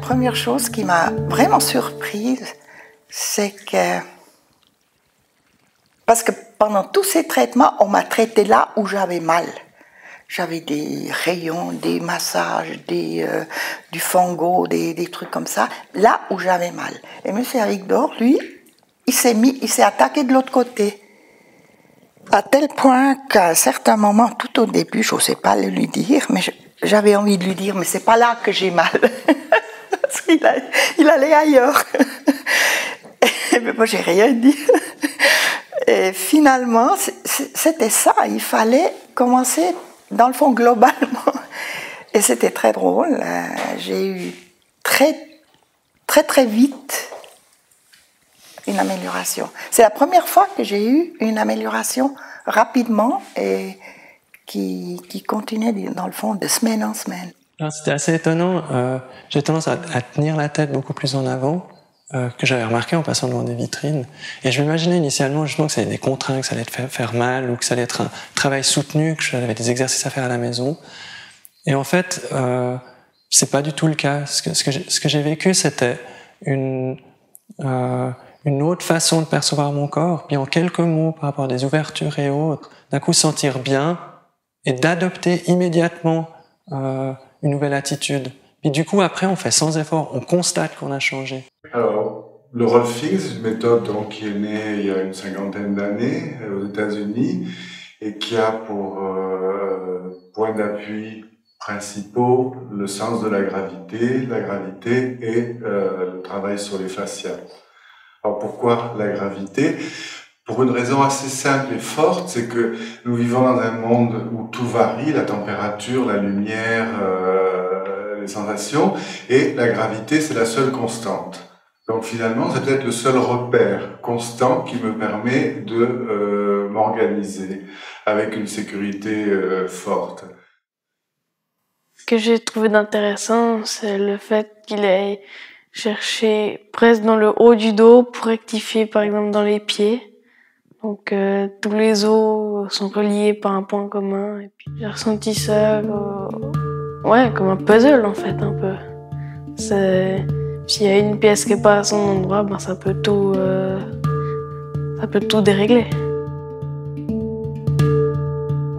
première chose qui m'a vraiment surprise, c'est que... Parce que pendant tous ces traitements, on m'a traité là où j'avais mal. J'avais des rayons, des massages, du fango, des trucs comme ça, là où j'avais mal. Et M. Avigdor, lui, il s'est attaqué de l'autre côté. À tel point qu'à un certain moment, tout au début, je n'osais pas le lui dire, mais j'avais envie de lui dire, mais c'est pas là que j'ai mal. Parce qu'il allait ailleurs. Et moi, j'ai rien dit. Et finalement, c'était ça. Il fallait commencer, dans le fond, globalement. Et c'était très drôle. J'ai eu très vite une amélioration. C'est la première fois que j'ai eu une amélioration rapidement et qui continuait, dans le fond, de semaine en semaine. C'était assez étonnant. J'ai tendance à tenir la tête beaucoup plus en avant que j'avais remarqué en passant devant des vitrines. Et je m'imaginais initialement justement que ça allait être des contraintes, que ça allait faire mal ou que ça allait être un travail soutenu, que j'avais des exercices à faire à la maison. Et en fait, c'est pas du tout le cas. Ce que j'ai vécu, c'était une autre façon de percevoir mon corps, puis en quelques mots par rapport à des ouvertures et autres, d'un coup sentir bien et d'adopter immédiatement une nouvelle attitude. Puis du coup, après, on fait sans effort, on constate qu'on a changé. Alors, le Rolfing, c'est une méthode donc, qui est née il y a une 50aine d'années aux États-Unis et qui a pour point d'appui principaux le sens de la gravité et le travail sur les fascias. Alors pourquoi la gravité? Pour une raison assez simple et forte, c'est que nous vivons dans un monde où tout varie, la température, la lumière, les sensations, et la gravité, c'est la seule constante. Donc finalement, c'est peut-être le seul repère constant qui me permet de m'organiser avec une sécurité forte. Ce que j'ai trouvé d'intéressant, c'est le fait qu'il ait cherché presque dans le haut du dos pour rectifier par exemple dans les pieds. Donc tous les os sont reliés par un point commun. Et puis j'ai ressenti ça comme un puzzle en fait un peu. S'il y a une pièce qui est pas à son endroit, ben ça peut tout dérégler.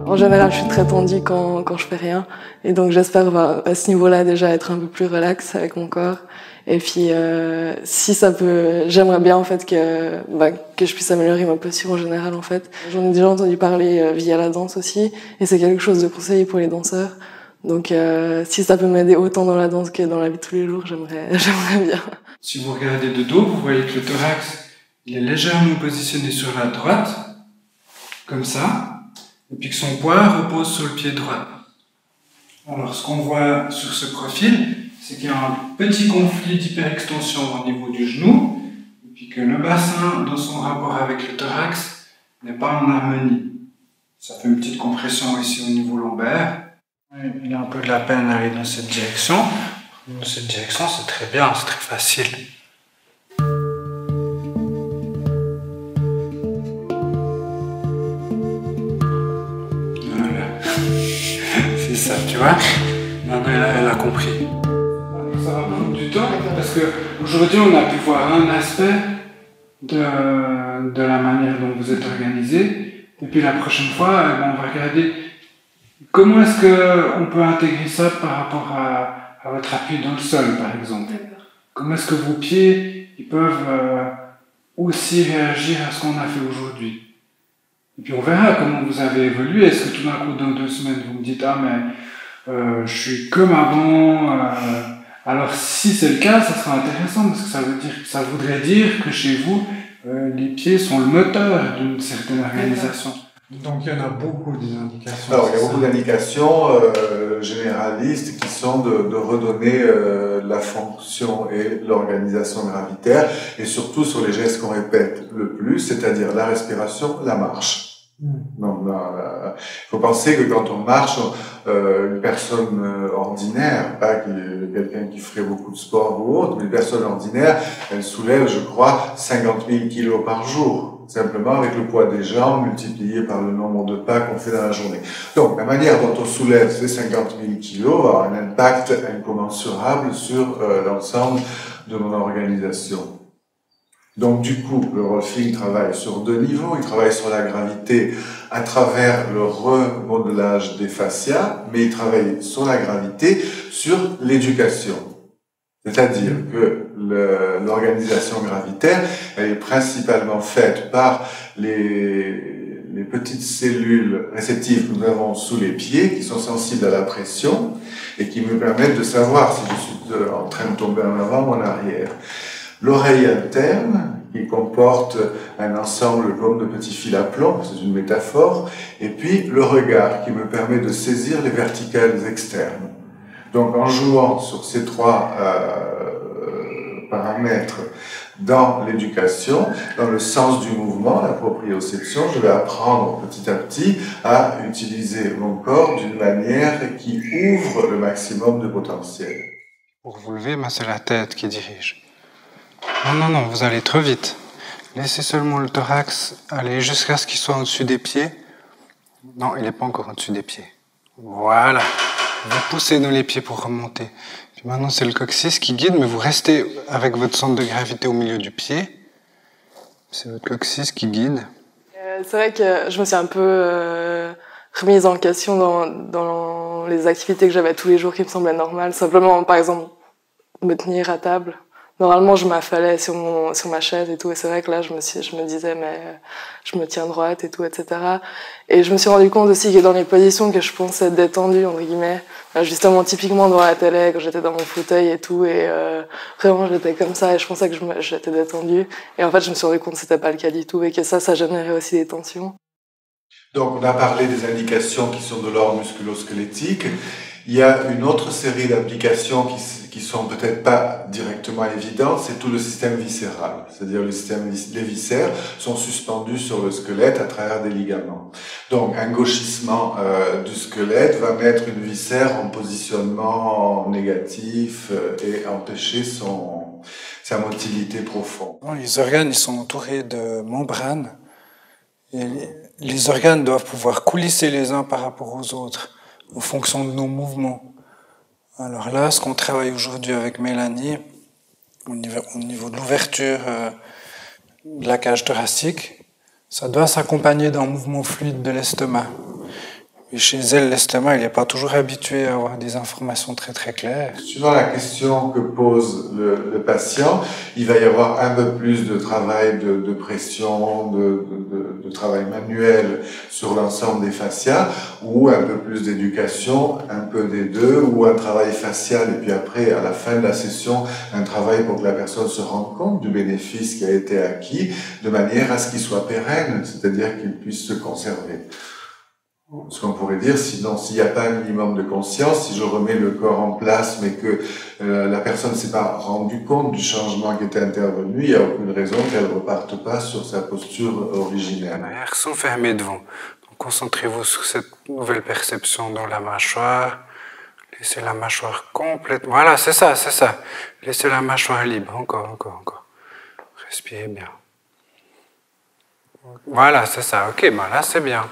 En général, je suis très tendue quand je fais rien. Et donc, j'espère à ce niveau-là déjà être un peu plus relax avec mon corps. Et puis, si ça peut, j'aimerais bien en fait que je puisse améliorer ma posture en général en fait. J'en ai déjà entendu parler via la danse aussi. Et c'est quelque chose de conseillé pour les danseurs. Donc, si ça peut m'aider autant dans la danse que dans la vie de tous les jours, j'aimerais bien. Si vous regardez de dos, vous voyez que le thorax, il est légèrement positionné sur la droite, comme ça. Et puis que son poids repose sur le pied droit. Alors ce qu'on voit sur ce profil, c'est qu'il y a un petit conflit d'hyperextension au niveau du genou, et puis que le bassin, dans son rapport avec le thorax, n'est pas en harmonie. Ça fait une petite compression ici au niveau lombaire. Il y a un peu de la peine à aller dans cette direction. Dans cette direction, c'est très bien, c'est très facile. Ça, tu vois, maintenant elle a compris. Ça va prendre du temps parce qu'aujourd'hui on a pu voir un aspect de la manière dont vous êtes organisé, et puis la prochaine fois on va regarder comment est-ce qu'on peut intégrer ça par rapport à votre appui dans le sol par exemple. Comment est-ce que vos pieds ils peuvent aussi réagir à ce qu'on a fait aujourd'hui. Et puis on verra comment vous avez évolué. Est-ce que tout d'un coup, dans 2 semaines, vous me dites « Ah, mais je suis comme avant ». Alors si c'est le cas, ça sera intéressant parce que ça voudrait dire que chez vous, les pieds sont le moteur d'une certaine organisation. Donc il y en a beaucoup des indications. Alors il y a beaucoup d'indications généralistes qui sont de redonner la fonction et l'organisation gravitaire et surtout sur les gestes qu'on répète le plus, c'est-à-dire la respiration, la marche. Donc, il faut penser que quand on marche, une personne ordinaire, pas quelqu'un qui ferait beaucoup de sport ou autre, mais une personne ordinaire, elle soulève, je crois, 50 000 kilos par jour, simplement avec le poids des jambes multiplié par le nombre de pas qu'on fait dans la journée. Donc, la manière dont on soulève ces 50 000 kilos va avoir un impact incommensurable sur l'ensemble de mon organisation. Donc du coup, le rolfing travaille sur deux niveaux. Il travaille sur la gravité à travers le remodelage des fascias, mais il travaille sur la gravité sur l'éducation. C'est-à-dire que l'organisation gravitaire, elle est principalement faite par les petites cellules réceptives que nous avons sous les pieds, qui sont sensibles à la pression et qui me permettent de savoir si je suis en train de tomber en avant ou en arrière. L'oreille interne, qui comporte un ensemble comme de petits fils à plomb, c'est une métaphore, et puis le regard, qui me permet de saisir les verticales externes. Donc en jouant sur ces trois paramètres dans l'éducation, dans le sens du mouvement, la proprioception, je vais apprendre petit à petit à utiliser mon corps d'une manière qui ouvre le maximum de potentiel. Pour vous lever, c'est la tête qui dirige. Non, vous allez trop vite. Laissez seulement le thorax aller jusqu'à ce qu'il soit au-dessus des pieds. Non, il n'est pas encore au-dessus des pieds. Voilà. Vous poussez dans les pieds pour remonter. Puis maintenant, c'est le coccyx qui guide, mais vous restez avec votre centre de gravité au milieu du pied. C'est votre coccyx qui guide. C'est vrai que je me suis un peu remise en question dans les activités que j'avais tous les jours qui me semblaient normales. Simplement, par exemple, me tenir à table. Normalement, je m'affalais sur ma chaise et tout, et c'est vrai que là, je me disais, mais je me tiens droite et tout, etc. Et je me suis rendu compte aussi que dans les positions que je pensais détendues, entre guillemets, justement, typiquement devant la télé, quand j'étais dans mon fauteuil et tout, et vraiment, j'étais comme ça, et je pensais que j'étais détendue. Et en fait, je me suis rendu compte que c'était pas le cas du tout, et que ça générait aussi des tensions. Donc, on a parlé des indications qui sont de l'ordre musculo-squelettique. Il y a une autre série d'applications qui sont peut-être pas directement évidentes, c'est tout le système viscéral. C'est-à-dire les viscères sont suspendus sur le squelette à travers des ligaments. Donc un gauchissement du squelette va mettre une viscère en positionnement négatif et empêcher sa motilité profonde. Les organes, ils sont entourés de membranes. Et les organes doivent pouvoir coulisser les uns par rapport aux autres en fonction de nos mouvements. Alors là, ce qu'on travaille aujourd'hui avec Mélanie, au niveau de l'ouverture de la cage thoracique, ça doit s'accompagner d'un mouvement fluide de l'estomac. Et chez elle, l'estomac, il n'est pas toujours habitué à avoir des informations très très claires. Suivant la question que pose le patient, il va y avoir un peu plus de travail de pression, de travail manuel sur l'ensemble des fascias, ou un peu plus d'éducation, un peu des deux, ou un travail facial, et puis après, à la fin de la session, un travail pour que la personne se rende compte du bénéfice qui a été acquis, de manière à ce qu'il soit pérenne, c'est-à-dire qu'il puisse se conserver. Ce qu'on pourrait dire, sinon, s'il n'y a pas un minimum de conscience, si je remets le corps en place, mais que la personne ne s'est pas rendue compte du changement qui était intervenu, il n'y a aucune raison qu'elle ne reparte pas sur sa posture originelle. Les lèvres sont fermées devant. Donc, concentrez-vous sur cette nouvelle perception dans la mâchoire. Laissez la mâchoire complètement... Voilà, c'est ça. Laissez la mâchoire libre. Encore. Respirez bien. Voilà, c'est ça. Ok, là, c'est bien.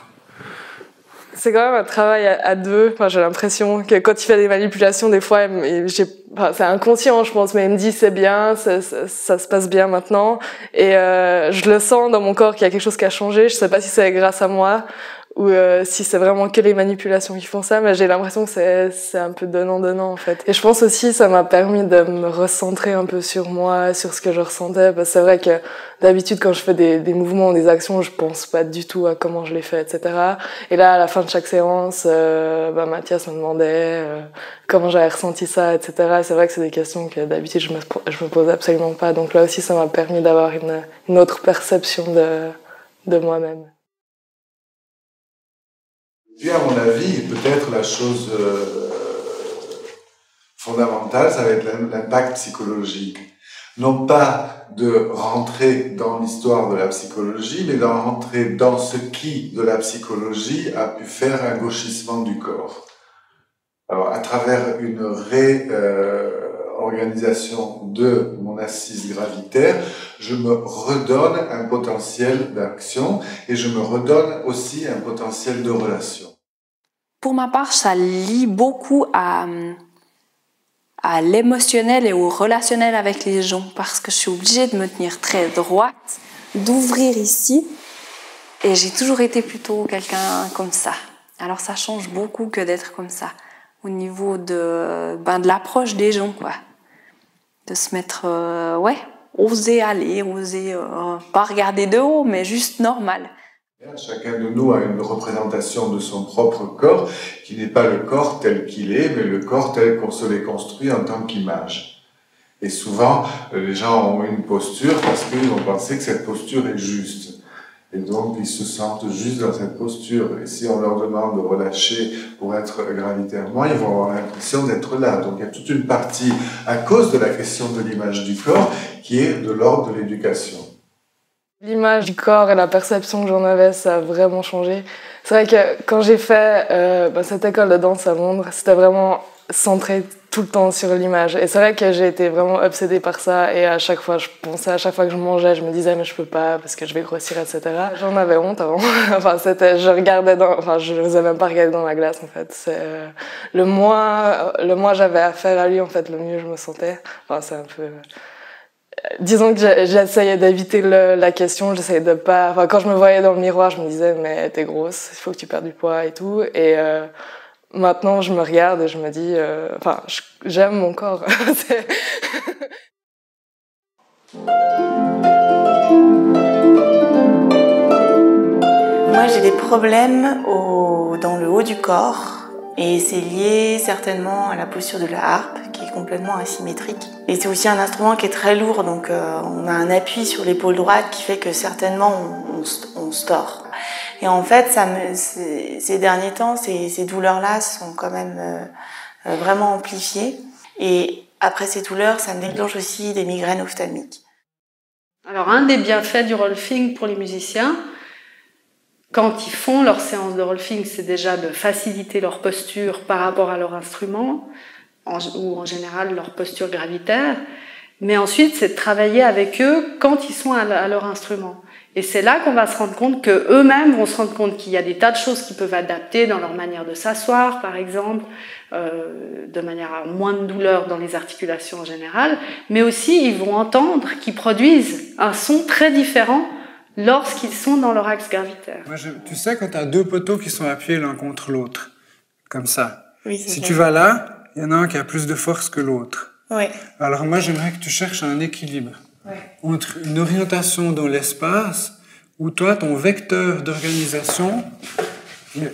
C'est quand même un travail à deux. Enfin, j'ai l'impression que quand il fait des manipulations, des fois, c'est inconscient, je pense, mais il me dit c'est bien, ça se passe bien maintenant. Et je le sens dans mon corps qu'il y a quelque chose qui a changé. Je sais pas si c'est grâce à moi ou si c'est vraiment que les manipulations qui font ça, mais j'ai l'impression que c'est un peu donnant en fait. Et je pense aussi ça m'a permis de me recentrer un peu sur moi, sur ce que je ressentais, parce que c'est vrai que d'habitude quand je fais des mouvements ou des actions, je pense pas du tout à comment je les fais, etc. Et là à la fin de chaque séance, Mathias me demandait comment j'avais ressenti ça, etc. Et c'est vrai que c'est des questions que d'habitude je me pose absolument pas, donc là aussi ça m'a permis d'avoir une autre perception de moi-même. Puis à mon avis, peut-être la chose fondamentale, ça va être l'impact psychologique. Non pas de rentrer dans l'histoire de la psychologie, mais d'en rentrer dans ce qui, de la psychologie, a pu faire un gauchissement du corps. Alors, à travers une réorganisation de mon assise gravitaire, je me redonne un potentiel d'action et je me redonne aussi un potentiel de relation. Pour ma part, ça lie beaucoup à l'émotionnel et au relationnel avec les gens parce que je suis obligée de me tenir très droite, d'ouvrir ici et j'ai toujours été plutôt quelqu'un comme ça. Alors ça change beaucoup que d'être comme ça au niveau de l'approche des gens, quoi. De se mettre, oser aller, oser pas regarder de haut, mais juste normal. Chacun de nous a une représentation de son propre corps qui n'est pas le corps tel qu'il est, mais le corps tel qu'on se l'est construit en tant qu'image. Et souvent, les gens ont une posture parce qu'ils vont penser que cette posture est juste. Et donc, ils se sentent juste dans cette posture. Et si on leur demande de relâcher pour être gravitairement, ils vont avoir l'impression d'être là. Donc, il y a toute une partie, à cause de la question de l'image du corps, qui est de l'ordre de l'éducation. L'image du corps et la perception que j'en avais, ça a vraiment changé. C'est vrai que quand j'ai fait cette école de danse à Londres, c'était vraiment centré tout le temps sur l'image. Et c'est vrai que j'ai été vraiment obsédée par ça. Et à chaque fois, je pensais, à chaque fois que je mangeais, je me disais, mais je peux pas parce que je vais grossir, etc. J'en avais honte avant. Je n'osais même pas regarder dans la glace, en fait. Le moins j'avais affaire à lui, en fait, le mieux je me sentais. Enfin, c'est un peu... Disons que j'essayais d'éviter la question, j'essayais de pas... Enfin, quand je me voyais dans le miroir, je me disais, mais t'es grosse, il faut que tu perdes du poids et tout. Et maintenant, je me regarde et je me dis... j'aime mon corps. Moi, j'ai des problèmes dans le haut du corps. Et c'est lié certainement à la posture de la harpe, qui est complètement asymétrique. Et c'est aussi un instrument qui est très lourd, donc on a un appui sur l'épaule droite qui fait que certainement on se tord. Et en fait, ces derniers temps, ces douleurs-là sont quand même vraiment amplifiées. Et après ces douleurs, ça me déclenche aussi des migraines ophtalmiques. Alors, un des bienfaits du rolfing pour les musiciens, quand ils font leur séance de rolfing, c'est déjà de faciliter leur posture par rapport à leur instrument, ou en général leur posture gravitaire, mais ensuite c'est de travailler avec eux quand ils sont à leur instrument. Et c'est là qu'on va se rendre compte qu'eux-mêmes vont se rendre compte qu'il y a des tas de choses qu'ils peuvent adapter dans leur manière de s'asseoir, par exemple, de manière à moins de douleur dans les articulations en général, mais aussi ils vont entendre qu'ils produisent un son très différent lorsqu'ils sont dans leur axe gravitaire. Tu sais, quand tu as deux poteaux qui sont appuyés l'un contre l'autre, comme ça, oui, si tu vas là, il y en a un qui a plus de force que l'autre. Oui. Alors moi, j'aimerais que tu cherches un équilibre entre une orientation dans l'espace où toi, ton vecteur d'organisation,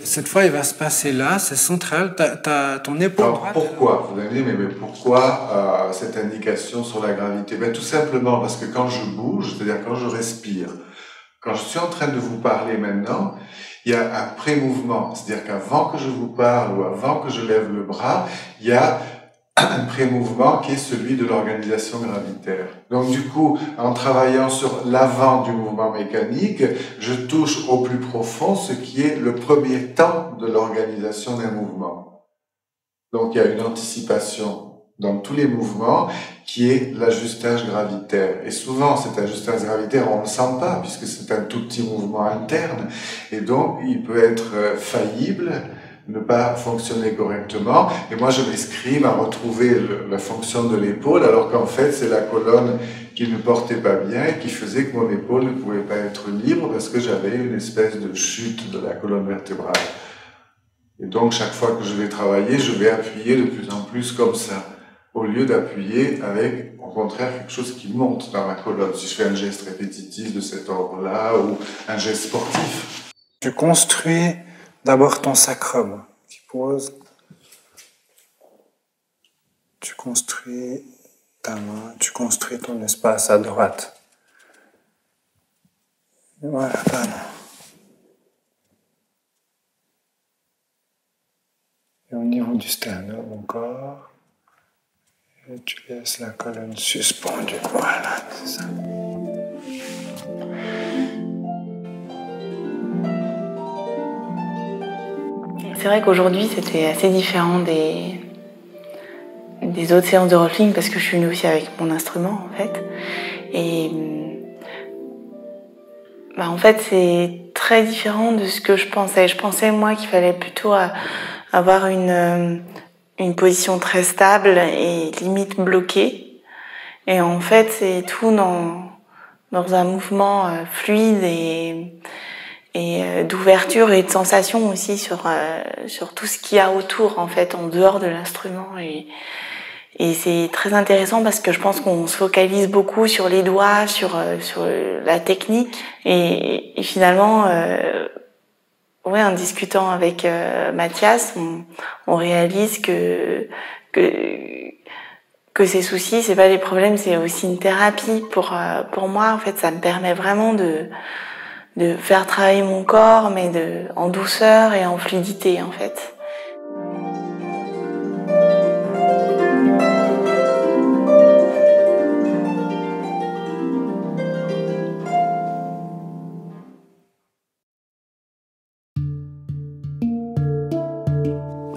cette fois, il va se passer là, c'est central, t'as ton épaule droite. Pourquoi? Vous allez me dire, mais pourquoi cette indication sur la gravité? Tout simplement parce que quand je bouge, c'est-à-dire quand je respire, quand je suis en train de vous parler maintenant, il y a un pré-mouvement. C'est-à-dire qu'avant que je vous parle ou avant que je lève le bras, il y a un pré-mouvement qui est celui de l'organisation gravitaire. Donc du coup, en travaillant sur l'avant du mouvement mécanique, je touche au plus profond ce qui est le premier temps de l'organisation d'un mouvement. Donc il y a une anticipation dans tous les mouvements, qui est l'ajustage gravitaire. Et souvent, cet ajustage gravitaire, on ne le sent pas, puisque c'est un tout petit mouvement interne, et donc il peut être faillible, ne pas fonctionner correctement, et moi je m'escrime à retrouver la fonction de l'épaule, alors qu'en fait c'est la colonne qui ne portait pas bien, et qui faisait que mon épaule ne pouvait pas être libre, parce que j'avais une espèce de chute de la colonne vertébrale. Et donc chaque fois que je vais travailler, je vais appuyer de plus en plus comme ça, au lieu d'appuyer avec, au contraire, quelque chose qui monte dans ma colonne. Si je fais un geste répétitif de cet ordre-là, ou un geste sportif. Tu construis d'abord ton sacrum. Tu poses. Tu construis ta main, tu construis ton espace à droite. Et voilà, pas là. Et au niveau du sternum encore. Et tu laisses la colonne suspendue. Voilà, c'est ça. C'est vrai qu'aujourd'hui, c'était assez différent des autres séances de rolling parce que je suis venue aussi avec mon instrument, en fait. Et en fait, c'est très différent de ce que je pensais. Je pensais, moi, qu'il fallait plutôt avoir une position très stable et limite bloquée. Et en fait, c'est tout dans un mouvement fluide et d'ouverture et de sensation aussi sur tout ce qu'il y a autour, en fait, en dehors de l'instrument. Et c'est très intéressant parce que je pense qu'on se focalise beaucoup sur les doigts, sur la technique. Et finalement, en discutant avec Mathias, on réalise que ces soucis, c'est pas des problèmes, c'est aussi une thérapie. Pour moi, en fait, ça me permet vraiment de faire travailler mon corps, mais en douceur et en fluidité, en fait.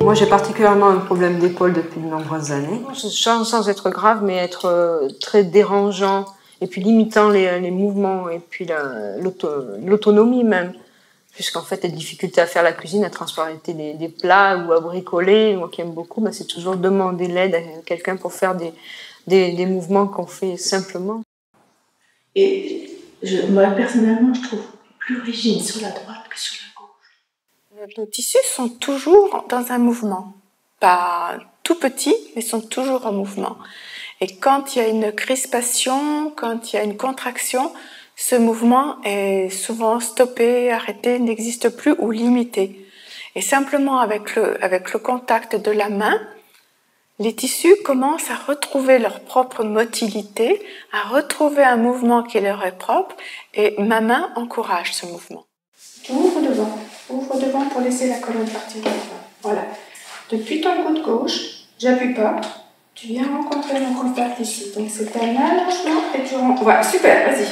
Moi, j'ai particulièrement un problème d'épaule depuis de nombreuses années. Sans être grave, mais être très dérangeant et puis limitant les mouvements et puis l'autonomie même. Puisqu'en fait, les difficultés à faire la cuisine, à transporter des plats ou à bricoler, moi qui aime beaucoup, c'est toujours demander l'aide à quelqu'un pour faire des mouvements qu'on fait simplement. Et moi, personnellement, je trouve plus rigide sur la droite que sur la gauche. Nos tissus sont toujours dans un mouvement. Pas tout petits, mais sont toujours en mouvement. Et quand il y a une crispation, quand il y a une contraction, ce mouvement est souvent stoppé, arrêté, n'existe plus ou limité. Et simplement avec le contact de la main, les tissus commencent à retrouver leur propre motilité, à retrouver un mouvement qui leur est propre, et ma main encourage ce mouvement. Ouvre devant pour laisser la colonne partir devant. Voilà. Depuis ton coude gauche, j'appuie pas, tu viens rencontrer mon contact ici. Donc c'est un allongement et tu rentres. Voilà, super, vas-y.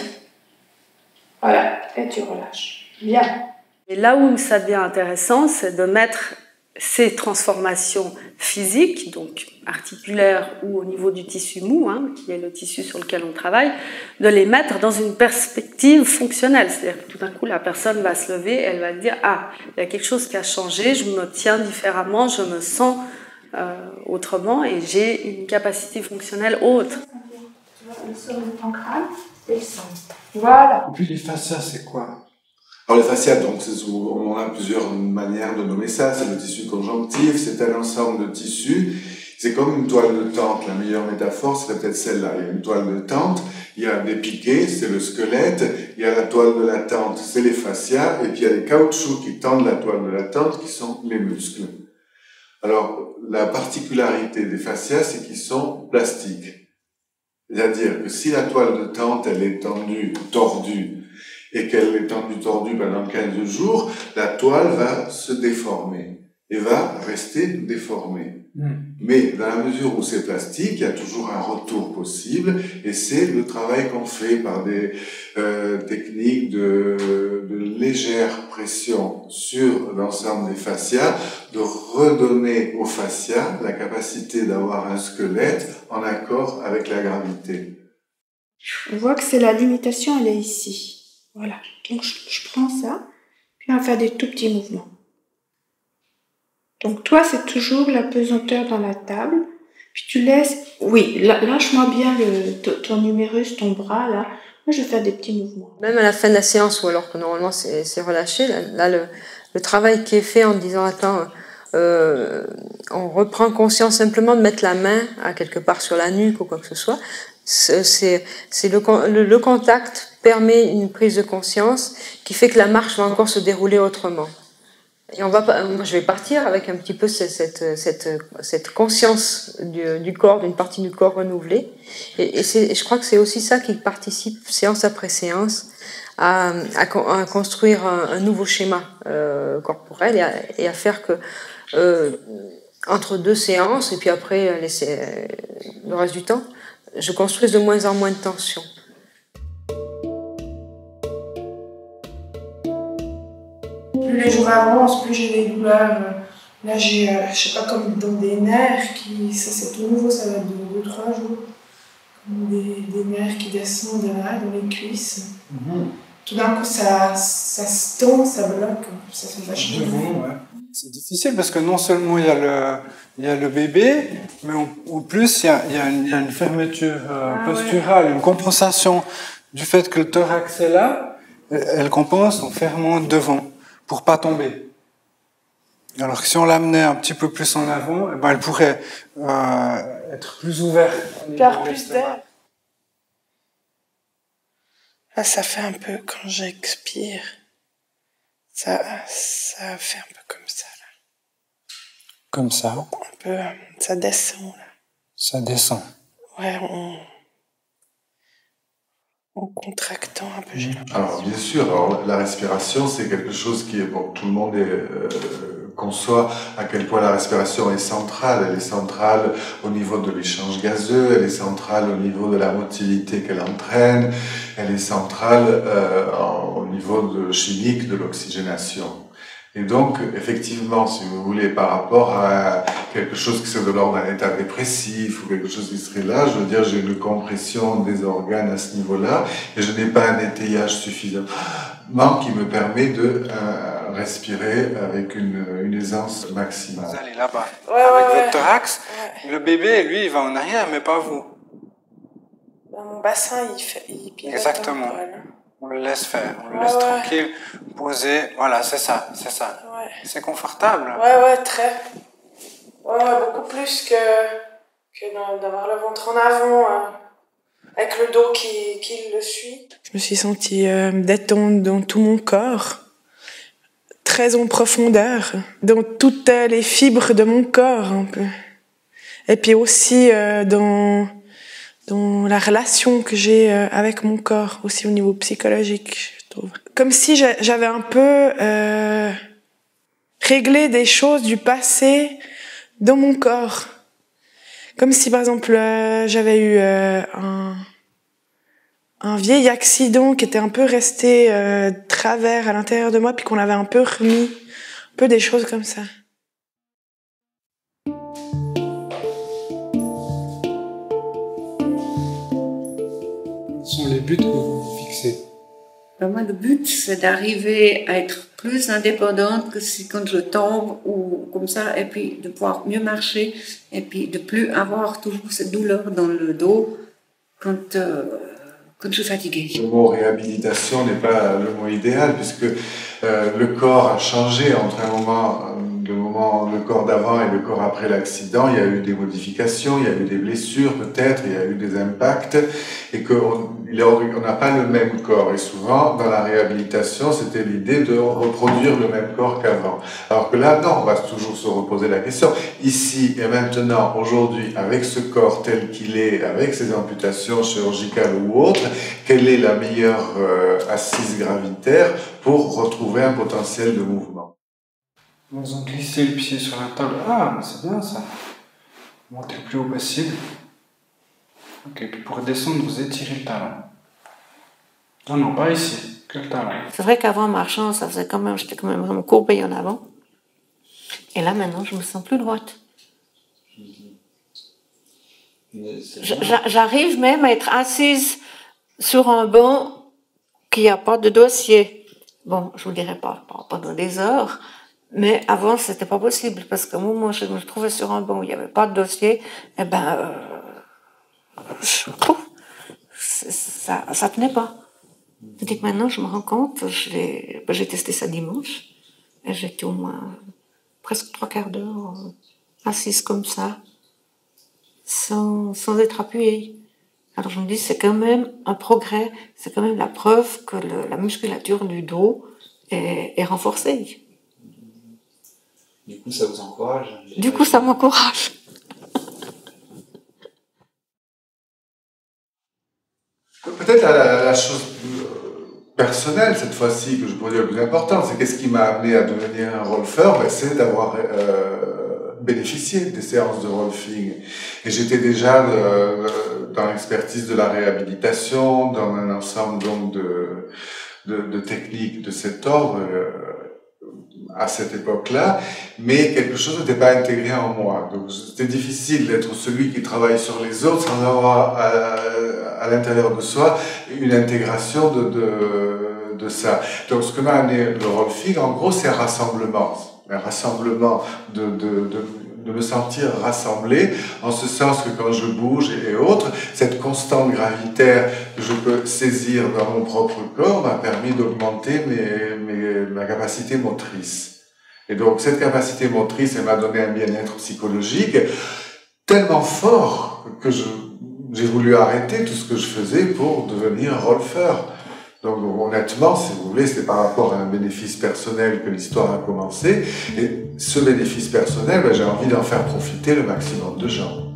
Voilà, et tu relâches. Bien. Et là où ça devient intéressant, c'est de mettre ces transformations physiques, donc articulaires ou au niveau du tissu mou, qui est le tissu sur lequel on travaille, de les mettre dans une perspective fonctionnelle. C'est-à-dire que tout d'un coup, la personne va se lever, elle va dire « Ah, il y a quelque chose qui a changé, je me tiens différemment, je me sens autrement et j'ai une capacité fonctionnelle autre. » Tu vois, le sol de ton crâne descend. Voilà. Et puis les fascias, c'est quoi? Alors les fascias, donc, on a plusieurs manières de nommer ça. C'est le tissu conjonctif, c'est un ensemble de tissus. C'est comme une toile de tente. La meilleure métaphore serait peut-être celle-là. Il y a une toile de tente, il y a des piquets, c'est le squelette, il y a la toile de la tente, c'est les fascias, et puis il y a les caoutchoucs qui tendent la toile de la tente, qui sont les muscles. Alors, la particularité des fascias, c'est qu'ils sont plastiques. C'est-à-dire que si la toile de tente, elle est tendue, tordue, et qu'elle est tendue, tordue pendant 15 jours, la toile va se déformer et va rester déformée. Mais dans la mesure où c'est plastique, il y a toujours un retour possible, et c'est le travail qu'on fait par des techniques de légère pression sur l'ensemble des fascias, de redonner aux fascias la capacité d'avoir un squelette en accord avec la gravité. Je vois que c'est la limitation, elle est ici. Voilà. Donc je prends ça, puis on va faire des tout petits mouvements. Donc toi, c'est toujours la pesanteur dans la table. Puis tu laisses... Oui, lâche-moi bien ton humérus, ton bras, là. Moi, je vais faire des petits mouvements. Même à la fin de la séance, ou alors que normalement c'est relâché, là le travail qui est fait en disant, attends, on reprend conscience simplement de mettre la main à quelque part sur la nuque ou quoi que ce soit. C'est le contact permet une prise de conscience qui fait que la marche va encore se dérouler autrement. Et moi, je vais partir avec un petit peu cette conscience du corps, d'une partie du corps renouvelée. Et je crois que c'est aussi ça qui participe, séance après séance, à construire un nouveau schéma corporel et à faire que entre 2 séances, et puis après, le reste du temps, je construise de moins en moins de tension. Plus les jours avancent, plus j'ai des douleurs. Là, j'ai, je sais pas, comme dans des nerfs ça c'est tout nouveau, ça va être de 2-3 jours. Des nerfs qui descendent là, dans les cuisses. Tout d'un coup, ça se tend, ça bloque. Ça fait vachement mal. C'est difficile parce que non seulement il y a le bébé, mais en plus il y a une fermeture posturale, une compensation du fait que le thorax est là. Elle compense en fermant devant pour pas tomber. Alors que si on l'amenait un petit peu plus en avant, eh ben elle pourrait être plus ouverte. Faire plus d'air. Là, ça fait un peu, quand j'expire, ça fait un peu comme ça, là. Comme ça. Un peu, ça descend, là. Ça descend. Ouais, en contractant un peu, j'ai l'impression. Alors, bien sûr, alors, la respiration, c'est quelque chose qui est, bon, tout le monde conçoit à quel point la respiration est centrale. Elle est centrale au niveau de l'échange gazeux, elle est centrale au niveau de la motilité qu'elle entraîne, elle est centrale au niveau chimique de l'oxygénation. Et donc, effectivement, si vous voulez, par rapport à quelque chose qui serait de l'ordre d'un état dépressif ou quelque chose qui serait là, je veux dire, j'ai une compression des organes à ce niveau-là et je n'ai pas un étayage suffisamment qui me permet de respirer avec une aisance maximale. Vous allez là-bas, avec votre thorax. Le bébé, lui, il va en arrière, mais pas vous. Mon bassin, il pilote. Exactement. On le laisse faire, on le laisse tranquille, posé. Voilà, c'est ça. Ouais. C'est confortable. Ouais, très. Ouais, beaucoup plus que d'avoir le ventre en avant, avec le dos qui le suit. Je me suis sentie détendre dans tout mon corps, très en profondeur, dans toutes les fibres de mon corps, un peu. Et puis aussi dans la relation que j'ai avec mon corps, aussi au niveau psychologique, je trouve. Comme si j'avais un peu réglé des choses du passé dans mon corps. Comme si, par exemple, j'avais eu un vieil accident qui était un peu resté travers à l'intérieur de moi, puis qu'on avait un peu remis, un peu des choses comme ça. Quels sont les buts que vous vous fixez? Moi, le but, c'est d'arriver à être plus indépendante que si quand je tombe ou comme ça, et puis de pouvoir mieux marcher, et puis de plus avoir toujours cette douleur dans le dos quand je suis fatiguée. Le mot réhabilitation n'est pas le mot idéal puisque le corps a changé entre le corps d'avant et le corps après l'accident. Il y a eu des modifications, il y a eu des blessures peut-être, il y a eu des impacts et qu'on n'a pas le même corps. Et souvent, dans la réhabilitation, c'était l'idée de reproduire le même corps qu'avant. Alors que là, non, on va toujours se reposer la question. Ici et maintenant, aujourd'hui, avec ce corps tel qu'il est, avec ses amputations chirurgicales ou autres, quelle est la meilleure assise gravitaire pour retrouver un potentiel de mouvement? Vous en glissez le pied sur la table. Ah, c'est bien ça. Montez le plus haut possible. Ok, puis pour descendre, vous étirez le talon. Non, pas ici, que le talon. C'est vrai qu'avant, en marchant, j'étais quand même vraiment courbée en avant. Et là, maintenant, je me sens plus droite. J'arrive même à être assise sur un banc qui n'a pas de dossier. Bon, je vous dirais pas pendant des heures, mais avant, c'était pas possible, parce que moi, je me trouvais sur un banc où il n'y avait pas de dossier, et ça tenait pas. Tandis que maintenant, je me rends compte, j'ai testé ça dimanche, et j'étais au moins presque 3/4 d'heure assise comme ça, sans être appuyée. Alors je me dis, c'est quand même un progrès, c'est quand même la preuve que la musculature du dos est renforcée. Du coup, ça vous encourage? Du coup, ça m'encourage. Peut-être la chose personnelle, cette fois-ci, que je pourrais dire le plus important, c'est qu'est-ce qui m'a amené à devenir un rolfeur, c'est d'avoir bénéficié des séances de rolfing. Et j'étais déjà dans l'expertise de la réhabilitation, dans un ensemble donc de techniques de cet ordre à cette époque-là, mais quelque chose n'était pas intégré en moi. Donc c'était difficile d'être celui qui travaille sur les autres sans avoir à l'intérieur de soi une intégration de ça. Donc ce que m'a amené le rolfing, en gros, c'est un rassemblement de me sentir rassemblé, en ce sens que quand je bouge et autres, cette constante gravitaire que je peux saisir dans mon propre corps m'a permis d'augmenter ma capacité motrice. Et donc cette capacité motrice, elle m'a donné un bien-être psychologique tellement fort que j'ai voulu arrêter tout ce que je faisais pour devenir rolfeur. Donc honnêtement, si vous voulez, c'est par rapport à un bénéfice personnel que l'histoire a commencé. Et ce bénéfice personnel, j'ai envie d'en faire profiter le maximum de gens.